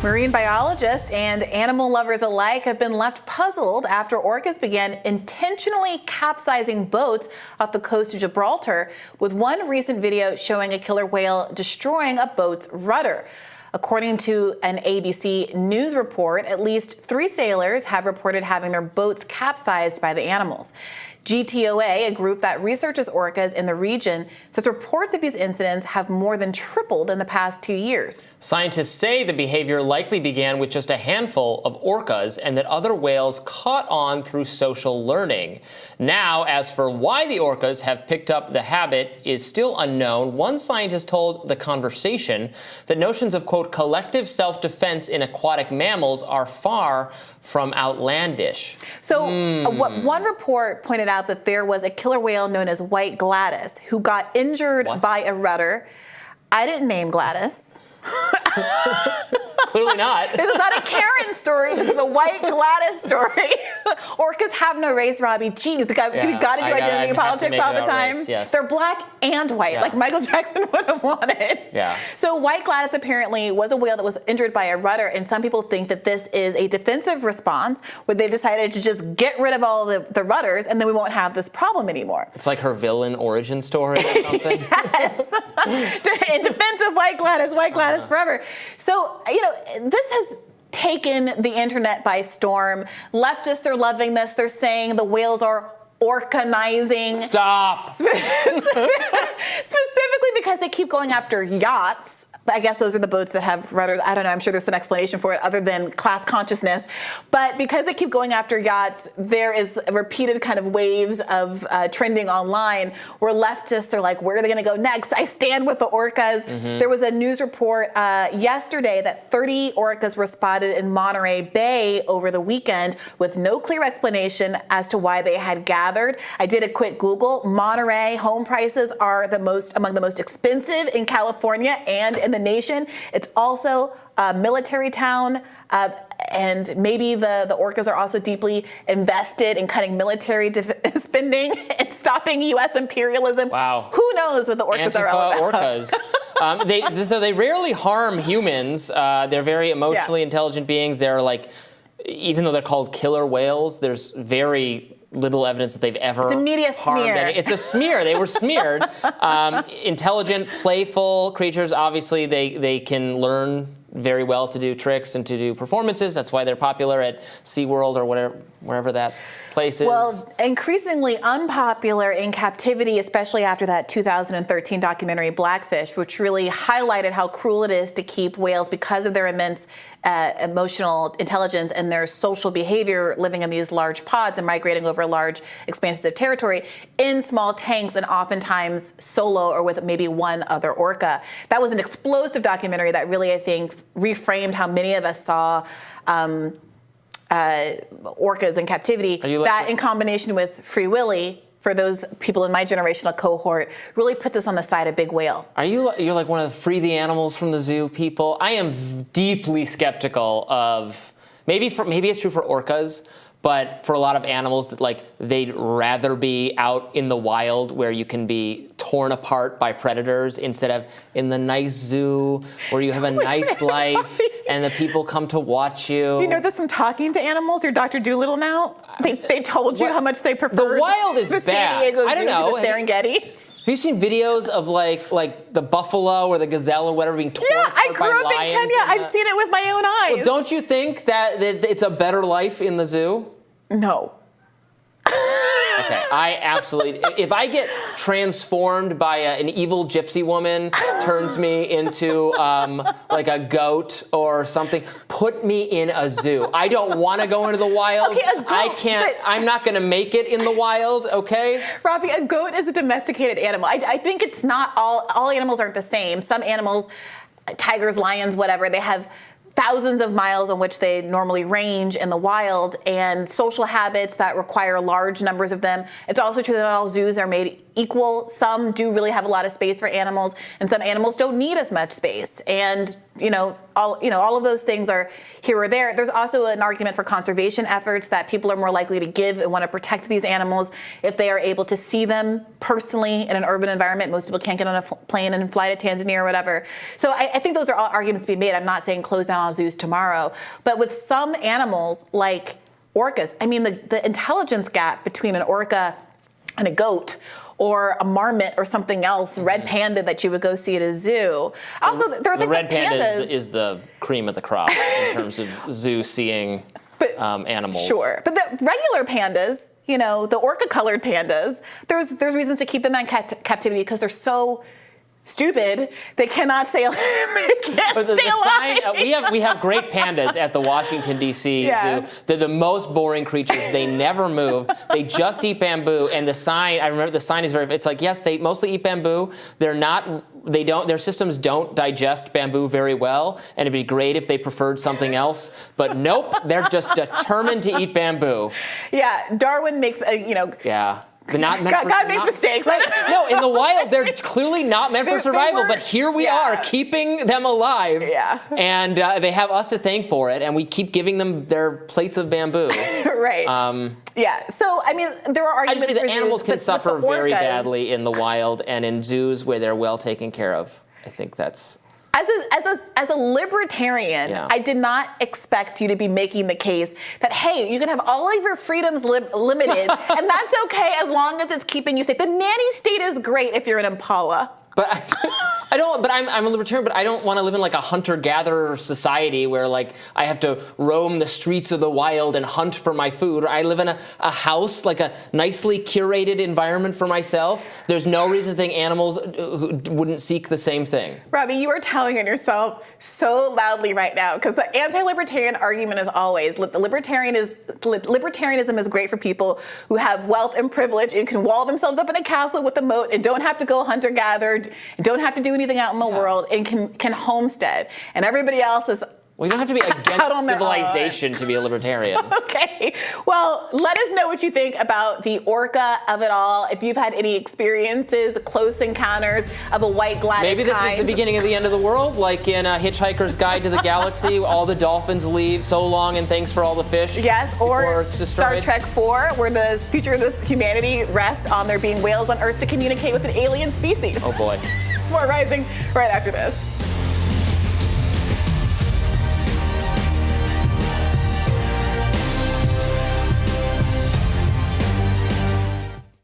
Marine biologists and animal lovers alike have been left puzzled after orcas began intentionally capsizing boats off the coast of Gibraltar, with one recent video showing a killer whale destroying a boat's rudder. According to an ABC News report, at least 3 sailors have reported having their boats capsized by the animals. GTOA, a group that researches orcas in the region, says reports of these incidents have more than tripled in the past 2 years. Scientists say the behavior likely began with just a handful of orcas and that other whales caught on through social learning. Now, as for why the orcas have picked up the habit is still unknown. One scientist told The Conversation that notions of, quote, collective self-defense in aquatic mammals are far from outlandish. So one report pointed out that there was a killer whale known as White Gladys who got injured by a rudder. I didn't name Gladys. Clearly not. This is not a Karen story. This is a White Gladys story. Orcas have no race, Robbie. Jeez, we got to do identity politics all the time. Race, yes. They're black and white, like Michael Jackson would have wanted. Yeah. So White Gladys apparently was a whale that was injured by a rudder, and some people think that this is a defensive response where they've decided to just get rid of all the rudders, and then we won't have this problem anymore. It's like her villain origin story or something. Yes. In defense of White Gladys forever. So, this has taken the internet by storm. Leftists are loving this. They're saying the whales are orcanizing. Stop. Specifically because they keep going after yachts. I guess those are the boats that have rudders. I don't know. I'm sure there's some explanation for it other than class consciousness. But because they keep going after yachts, there is repeated kind of waves of trending online where leftists are like, where are they going to go next? I stand with the orcas. There was a news report yesterday that 30 orcas were spotted in Monterey Bay over the weekend with no clear explanation as to why they had gathered. I did a quick Google. Monterey home prices are among the most expensive in California and in the nation. It's also a military town, and maybe the orcas are also deeply invested in cutting military spending and stopping U.S. imperialism. Wow. Who knows what the orcas Antifa are all about? Orcas. So they rarely harm humans. They're very emotionally intelligent beings. They're like, even though they're called killer whales, there's very little evidence that they've ever harmed any. It's a smear. They were smeared. Intelligent, playful creatures. Obviously, they can learn very well to do tricks and to do performances. That's why they're popular at SeaWorld or wherever that place is. Well, increasingly unpopular in captivity, especially after that 2013 documentary Blackfish, which really highlighted how cruel it is to keep whales because of their immense emotional intelligence and their social behavior living in these large pods and migrating over large expanses of territory in small tanks and oftentimes solo or with maybe one other orca. That was an explosive documentary that really, I think, reframed how many of us saw orcas in captivity. That in combination with Free Willy, for those people in my generational cohort, really puts us on the side of big whale. You're like one of the free the animals from the zoo people? I am deeply skeptical of, maybe it's true for orcas, but for a lot of animals that they'd rather be out in the wild where you can be torn apart by predators instead of in the nice zoo where you have a nice life and the people come to watch you. You know this from talking to animals? You're Dr. Doolittle now? They told you how much they prefer the wild is the bad. San Diego I don't know. To the Serengeti. Have you seen videos of like the buffalo or the gazelle or whatever being torn apart by lions? Yeah, I grew up in Kenya. I've seen it with my own eyes. Well, don't you think that it's a better life in the zoo? No. Okay, I absolutely. If I get transformed by an evil gypsy woman, turns me into like a goat or something, put me in a zoo. I don't want to go into the wild. Okay, a goat, I can't. I'm not going to make it in the wild. Okay. Robbie, a goat is a domesticated animal. I think it's not all animals aren't the same. Some animals, tigers, lions, whatever, they have thousands of miles on which they normally range in the wild and social habits that require large numbers of them. It's also true that not all zoos are made equal. Some do really have a lot of space for animals, and some animals don't need as much space. And all of those things are here or there. There's also an argument for conservation efforts, that people are more likely to give and want to protect these animals if they are able to see them personally in an urban environment. Most people can't get on a plane and fly to Tanzania or whatever. So I think those are all arguments to be made. I'm not saying close down all zoos tomorrow, but with some animals like orcas, I mean, the intelligence gap between an orca and a goat, or a marmot or something else, red panda that you would go see at a zoo. Also, there are things like pandas. The red panda is the cream of the crop in terms of zoo seeing animals. Sure, but the regular pandas, the orca-colored pandas, there's reasons to keep them in captivity because they're so stupid they cannot stay alive. We have great pandas at the Washington D.C. zoo. They're the most boring creatures. They never move. They just eat bamboo. And the sign, I remember the sign is it's like, yes, they mostly eat bamboo. Their systems don't digest bamboo very well, and it'd be great if they preferred something else. But nope, they're just determined to eat bamboo. Yeah, Darwin makes Yeah. God makes mistakes. No, in the wild, they're clearly not meant for survival, but here we are keeping them alive. Yeah. And they have us to thank for it, and we keep giving them their plates of bamboo. Right. Yeah. So, I mean, there are arguments that animals can suffer very badly in the wild and in zoos where they're well taken care of. I think that's... As a libertarian, I did not expect you to be making the case that, hey, you can have all of your freedoms limited, and that's okay as long as it's keeping you safe. The nanny state is great if you're an impala. But I'm a libertarian, but I don't want to live in like a hunter-gatherer society where like I have to roam the streets of the wild and hunt for my food. I live in a house, like a nicely curated environment for myself. There's no reason to think animals wouldn't seek the same thing. Robby, you are telling on yourself so loudly right now, because the anti-libertarian argument is always libertarianism is great for people who have wealth and privilege and can wall themselves up in a castle with a moat and don't have to go hunter-gatherer, don't have to do anything out in the world, and can homestead. And everybody else is... Well, you don't have to be against civilization to be a libertarian. Okay. Well, let us know what you think about the orca of it all. If you've had any experiences, close encounters of a white Gladys Maybe this kind. is the beginning of the end of the world, like in Hitchhiker's Guide to the Galaxy, all the dolphins leave, so long and thanks for all the fish. Yes, or it's destroyed. Star Trek 4, where the future of this humanity rests on there being whales on Earth to communicate with an alien species. Oh boy. More Rising right after this.